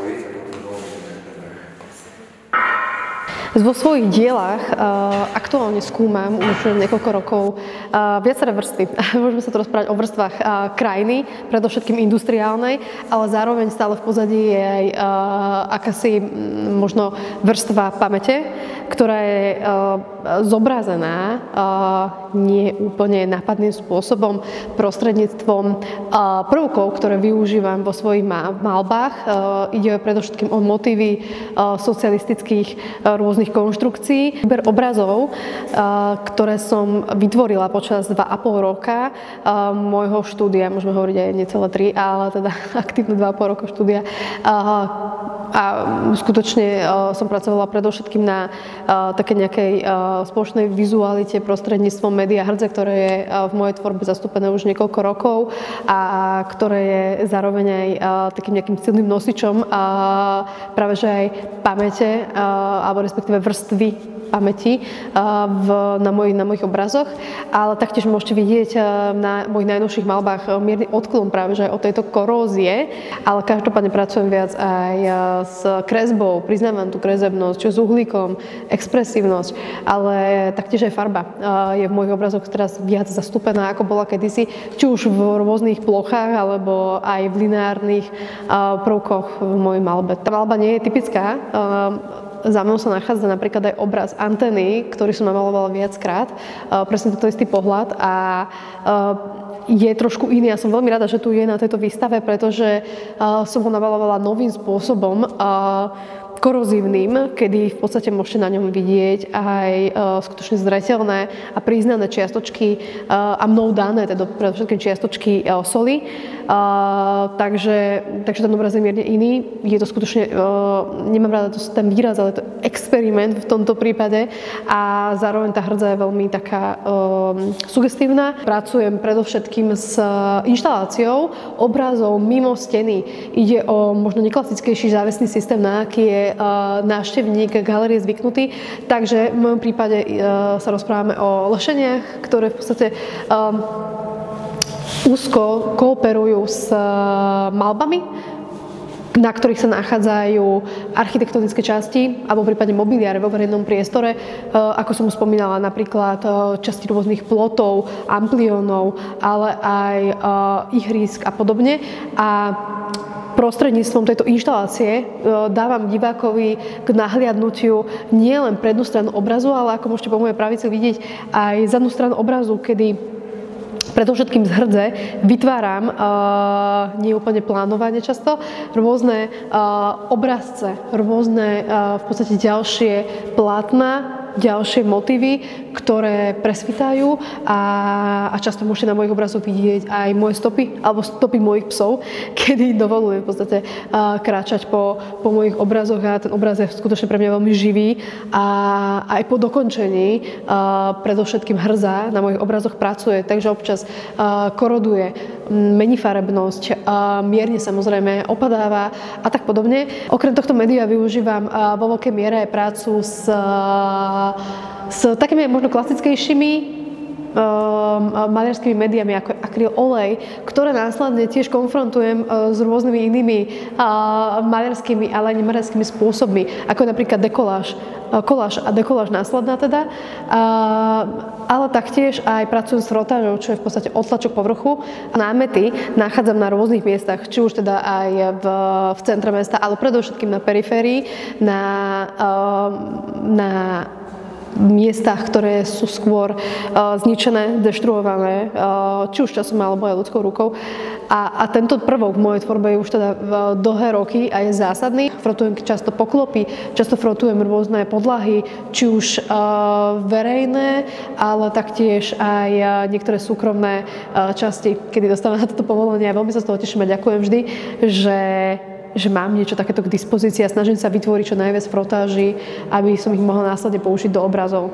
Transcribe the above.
spojiť, ako to bolo v Vo svojich dielach aktuálne skúmam už niekoľko rokov viaceré vrstvy. Môžeme sa tu rozprávať o vrstvách krajiny, predovšetkým industriálnej, ale zároveň stále v pozadí je aj akási možno vrstva pamäte, ktorá je zobrazená nie úplne nápadným spôsobom prostredníctvom prvkov, ktoré využívam vo svojich malbách. Ide predovšetkým o motívy socialistických rôznych konštrukcií. Výber obrazov, ktoré som vytvorila počas 2,5 roka môjho štúdia, môžeme hovoriť aj necelé 3, ale teda aktívne 2,5 roka štúdia. A skutočne som pracovala predovšetkým na také nejakej spoločnej vizualite prostredníctvom média hrdze, ktoré je v mojej tvorbe zastúpené už niekoľko rokov a ktoré je zároveň aj takým nejakým silným nosičom práve že aj pamäte alebo respektíve vrstvy pamäti na mojich obrazoch, ale taktiež môžete vidieť na mojich najnovších malbách mierny odklon práve že od tejto korózie, ale každopádne pracujem viac aj s kresbou, priznávam tú kresebnosť, čo s uhlíkom, expresívnosť, ale taktiež aj farba je v mojich obrazoch teraz viac zastúpená, ako bola kedysi, či už v rôznych plochách, alebo aj v lineárnych prvkoch v mojej malbe. Tá malba nie je typická. Za mnou sa nachádza napríklad aj obraz antény, ktorý som namalovala viackrát. Presne toto istý pohľad a je trošku iný. Ja som veľmi rada, že tu je na tejto výstave, pretože som ho namalovala novým spôsobom, korozívnym, kedy v podstate môžete na ňom vidieť aj skutočne zreteľné a priznané čiastočky a mnou dané, teda predovšetkým čiastočky soli. Takže ten obraz je mierne iný. Je to skutočne, nemám rada ten výraz, ale je to experiment v tomto prípade a zároveň tá hrdza je veľmi taká sugestívna. Pracujem predovšetkým s inštaláciou obrazov mimo steny. Ide o možno neklasickejší závesný systém, na aký je návštevník galérie zvyknutý. Takže v mojom prípade sa rozprávame o lešeniach, ktoré v podstate úzko kooperujú s malbami, na ktorých sa nachádzajú architektonické časti alebo prípadne mobiliáre vo verejnom priestore. Ako som už spomínala, napríklad časti rôznych plotov, ampliónov, ale aj ihrísk a podobne. A prostredníctvom tejto inštalácie dávam divákovi k nahliadnutiu nielen prednú stranu obrazu, ale ako môžete po mojej pravici vidieť aj zadnú stranu obrazu, kedy predovšetkým z hrdze vytváram, nie úplne plánovane často, rôzne obrazce, rôzne v podstate ďalšie plátna, ďalšie motívy, ktoré presvitajú a často môžete na mojich obrazoch vidieť aj moje stopy alebo stopy mojich psov, kedy dovolujem v podstate kráčať po mojich obrazoch a ten obraz je skutočne pre mňa veľmi živý a aj po dokončení predovšetkým hrdza na mojich obrazoch pracuje, takže občas koroduje, mení farebnosť, mierne samozrejme opadáva a tak podobne. Okrem tohto média využívam vo veľkej miere aj prácu s takými možno klasickejšími maliarskými médiami ako akryl olej, ktoré následne tiež konfrontujem s rôznymi inými maliarskými, ale aj nemaliarskými spôsobmi, ako napríklad koláž a dekoláž následná teda, ale taktiež aj pracujem s frotážou, čo je v podstate odtlačok povrchu. Námety nachádzam na rôznych miestach, či už teda aj v centre mesta, ale predovšetkým na periférii, na miestach, ktoré sú skôr zničené, deštruované, či už časom alebo aj ľudskou rukou. A tento prvok v mojej tvorbe je už teda dlhé roky a je zásadný. Frotujem často poklopy, často frotujem rôzne podlahy, či už verejné, ale taktiež aj niektoré súkromné časti, kedy dostávam na toto povolenie. A veľmi sa z toho teším a ďakujem vždy, že mám niečo takéto k dispozícii a snažím sa vytvoriť čo najviac frotáží, aby som ich mohla následne použiť do obrazov.